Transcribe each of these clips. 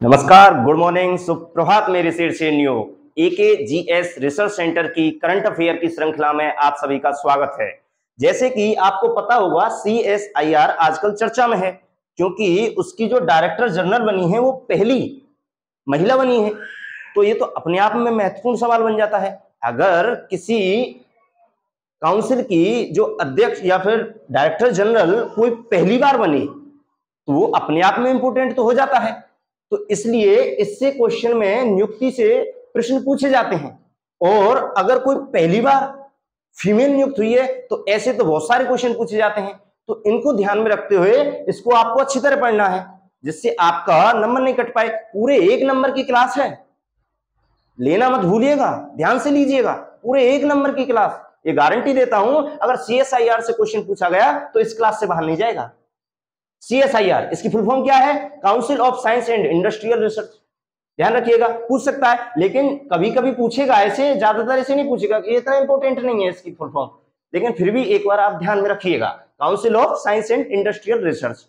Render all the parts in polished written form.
नमस्कार, good morning, सुप्रभात मेरे सिर से न्यू AKGS रिसर्च सेंटर की करंट अफेयर की श्रृंखला में आप सभी का स्वागत है। जैसे कि आपको पता होगा CSIR आजकल चर्चा में है क्योंकि उसकी जो डायरेक्टर जनरल बनी है वो पहली महिला बनी है। तो ये तो अपने आप में महत्वपूर्ण सवाल बन जाता है। अगर किसी काउंसिल की जो अध्यक्ष या फिर डायरेक्टर जनरल कोई पहली बार बनी तो वो अपने आप में इंपोर्टेंट तो हो जाता है। तो इसलिए इससे क्वेश्चन में नियुक्ति से प्रश्न पूछे जाते हैं। और अगर कोई पहली बार फीमेल नियुक्त हुई है तो ऐसे तो बहुत सारे क्वेश्चन पूछे जाते हैं। तो इनको ध्यान में रखते हुए इसको आपको अच्छी तरह पढ़ना है जिससे आपका नंबर नहीं कट पाए। पूरे 1 नंबर की क्लास है, लेना मत भूलिएगा, ध्यान से लीजिएगा। पूरे 1 नंबर की क्लास, ये गारंटी देता हूं। अगर CSIR से क्वेश्चन पूछा गया तो इस क्लास से बाहर नहीं जाएगा। CSIR इसकी फुल फॉर्म क्या है? Council of science and industrial research. ध्यान रखिएगा, पूछ सकता है लेकिन कभी कभी पूछेगा, ऐसे ज्यादातर ऐसे नहीं पूछेगा, ये इतना इंपॉर्टेंट नहीं है इसकी फुल फॉर्म, लेकिन फिर भी एक बार आप ध्यान में रखिएगा। Council of science and industrial research,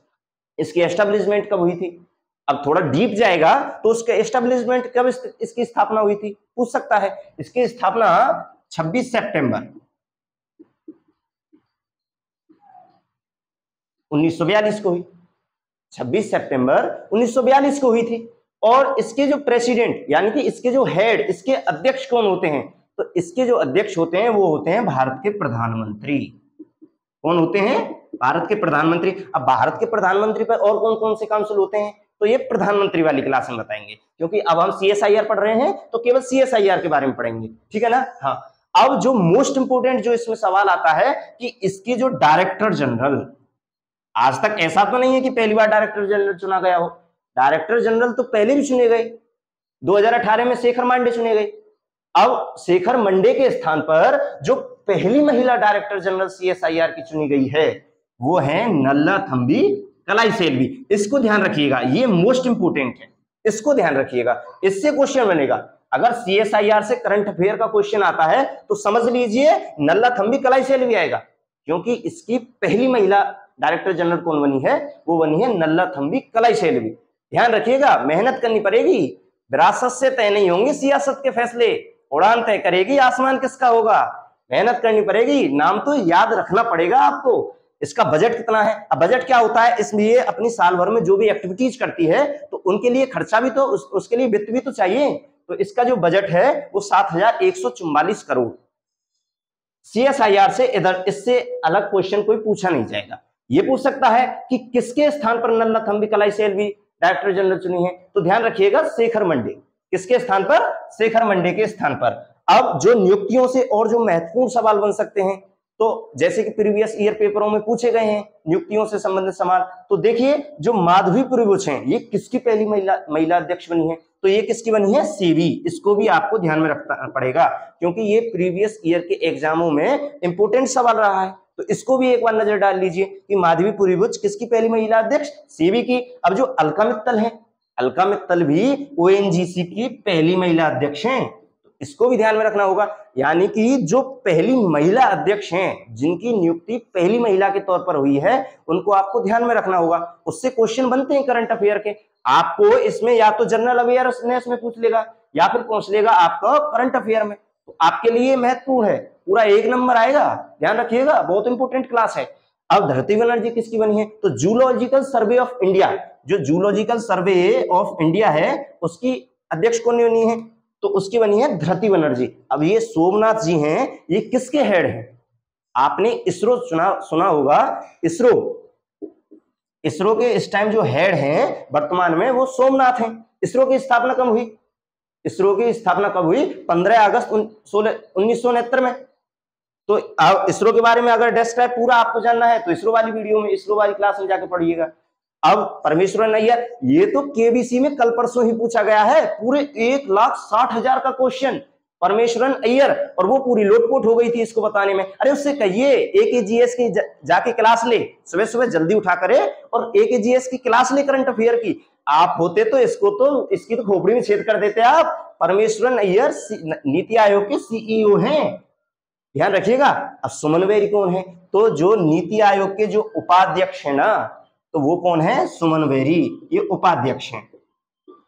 इसकी एस्टेब्लिशमेंट कब हुई थी? अब थोड़ा डीप जाएगा तो उसके एस्टेब्लिशमेंट कब, इसकी स्थापना हुई थी, पूछ सकता है। इसकी स्थापना 26 सितंबर 1942 को हुई। 26 सितंबर 1942 को हुई थी। और इसके जो प्रेसिडेंट यानी कि इसके जो हेड, इसके अध्यक्ष कौन होते हैं? तो इसके जो अध्यक्ष होते हैं वो होते हैं भारत के प्रधानमंत्री। कौन होते हैं? भारत के प्रधानमंत्री। अब भारत के प्रधानमंत्री पर और कौन कौन से काउंसिल होते हैं तो ये प्रधानमंत्री वाली क्लास में बताएंगे, क्योंकि अब हम CSIR पढ़ रहे हैं तो केवल CSIR के बारे में पढ़ेंगे, ठीक है ना। हाँ, अब जो मोस्ट इंपोर्टेंट जो इसमें सवाल आता है कि इसकी जो डायरेक्टर जनरल, आज तक ऐसा तो नहीं है कि पहली बार डायरेक्टर जनरल चुना गया हो। डायरेक्टर जनरल तो पहले भी चुने गए, 2018 में शेखर मांडे चुने गए। अब शेखर मांडे के स्थान पर जो पहली महिला डायरेक्टर जनरल CSIR की चुनी गई है वो है नल्लाथंबी कलाईसेल्वी। इसको ध्यान रखिएगा, ये मोस्ट इंपोर्टेंट है, इसको ध्यान रखिएगा, इससे क्वेश्चन बनेगा। अगर CSIR से करंट अफेयर का क्वेश्चन आता है तो समझ लीजिए नल्लाथंबी कलाईसेल्वी आएगा, क्योंकि इसकी पहली महिला डायरेक्टर जनरल कौन बनी है? वो बनी है नल्लाथंबी कलाईसेल्वी। ध्यान रखिएगा, मेहनत करनी पड़ेगी, विरासत से तय नहीं होंगे सियासत के फैसले, उड़ान तय करेगी आसमान किसका होगा। मेहनत करनी पड़ेगी, नाम तो याद रखना पड़ेगा आपको। इसका बजट कितना है? अब बजट क्या होता है, इसलिए अपनी साल भर में जो भी एक्टिविटीज करती है तो उनके लिए खर्चा भी तो, उसके लिए वित्त भी तो चाहिए। तो इसका जो बजट है वो 7,144 करोड़। CSIR से इधर इससे अलग क्वेश्चन कोई पूछा नहीं जाएगा। ये पूछ सकता है कि किसके स्थान पर नल्लाथंबी कलाईसेल्वी डायरेक्टर जनरल चुनी है, तो ध्यान रखिएगा शेखर मांडे। किसके स्थान पर? शेखर मांडे के स्थान पर। अब जो नियुक्तियों से और जो महत्वपूर्ण सवाल बन सकते हैं, तो जैसे कि प्रीवियस ईयर पेपरों में पूछे गए हैं नियुक्तियों से संबंधित सवाल, तो देखिए जो माधवी पुरीबुच हैं ये किसकी पहली महिला अध्यक्ष बनी है? तो ये किसकी बनी है? सीवी। इसको भी आपको ध्यान में रखना पड़ेगा क्योंकि ये प्रीवियस ईयर के एग्जामों में इंपोर्टेंट सवाल रहा है। तो इसको भी एक बार नजर डाल लीजिए कि माधवी पुरीबुच किसकी पहली महिला अध्यक्ष? सीवी की। अब जो अलका मित्तल है, अलका मित्तल भी ONGC की पहली महिला अध्यक्ष हैं, तो इसको भी ध्यान में रखना होगा। यानी कि जो पहली महिला अध्यक्ष हैं, जिनकी नियुक्ति पहली महिला के तौर पर हुई है, उनको आपको ध्यान में रखना होगा। उससे क्वेश्चन बनते हैं करंट अफेयर के। आपको इसमें या तो जनरल अवेयरनेस में पूछ लेगा या फिर पूछ लेगा आपका करंट अफेयर में, तो आपके लिए महत्वपूर्ण है, पूरा 1 नंबर आएगा। ध्यान रखिएगा, बहुत इंपोर्टेंट क्लास है। अब धरती बनर्जी किसकी बनी है? तो जूलॉजिकल सर्वे ऑफ इंडिया, जो जूलॉजिकल सर्वे ऑफ इंडिया है उसकी अध्यक्ष कौन बनी है? तो उसकी बनी है धरती बनर्जी। अब ये सोमनाथ जी हैं, ये किसके हेड हैं? आपने इसरो सुना होगा। इसरो के इस टाइम जो हेड हैं वर्तमान में वो सोमनाथ हैं। इसरो की स्थापना कब हुई? इसरो की स्थापना कब हुई? 15 अगस्त 1969 में। तो इसरो के बारे में अगर डिस्क्राइब पूरा आपको जानना है तो इसरो वाली वीडियो में, इसरो वाली क्लास में जाकर पढ़िएगा। अब परमेश्वरन अय्यर, ये तो KBC में कल परसों ही पूछा गया है, पूरे 1,60,000 का क्वेश्चन परमेश्वरन अय्यर, और वो पूरी लोटपोट हो गई थी इसको बताने में। अरे उससे कहिए AKGS की जाके क्लास ले, सुबह सुबह जल्दी उठा करे और AKGS की क्लास ले करंट अफेयर की। आप होते तो इसकी तो खोपड़ी में छेद कर देते आप। परमेश्वरन अय्यर नीति आयोग के CEO हैं, ध्यान रखिएगा। अब सुमन बेरी कौन है? तो जो नीति आयोग के जो उपाध्यक्ष है ना, तो वो कौन है? सुमन बेरी, ये उपाध्यक्ष हैं।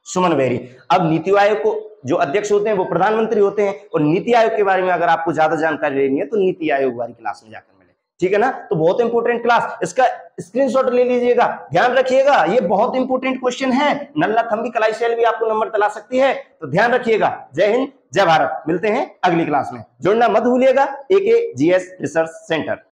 सुमन बेरी। अब नीति आयोग को जो अध्यक्ष होते हैं वो प्रधानमंत्री होते हैं, और नीति आयोग के बारे में अगर आपको ज्यादा जानकारी लेनी है तो नीति आयोग वाली क्लास में जाकर मिले, ठीक है ना। तो बहुत इंपॉर्टेंट क्लास, इसका स्क्रीनशॉट ले लीजिएगा, ध्यान रखिएगा, ये बहुत इंपॉर्टेंट क्वेश्चन है। नल्ला थंबी कलाई सेल भी आपको नंबर दिला सकती है, तो ध्यान रखिएगा। जय हिंद, जय भारत। मिलते हैं अगली क्लास में, जुड़ना मत भूलिएगा AK GS रिसर्च सेंटर।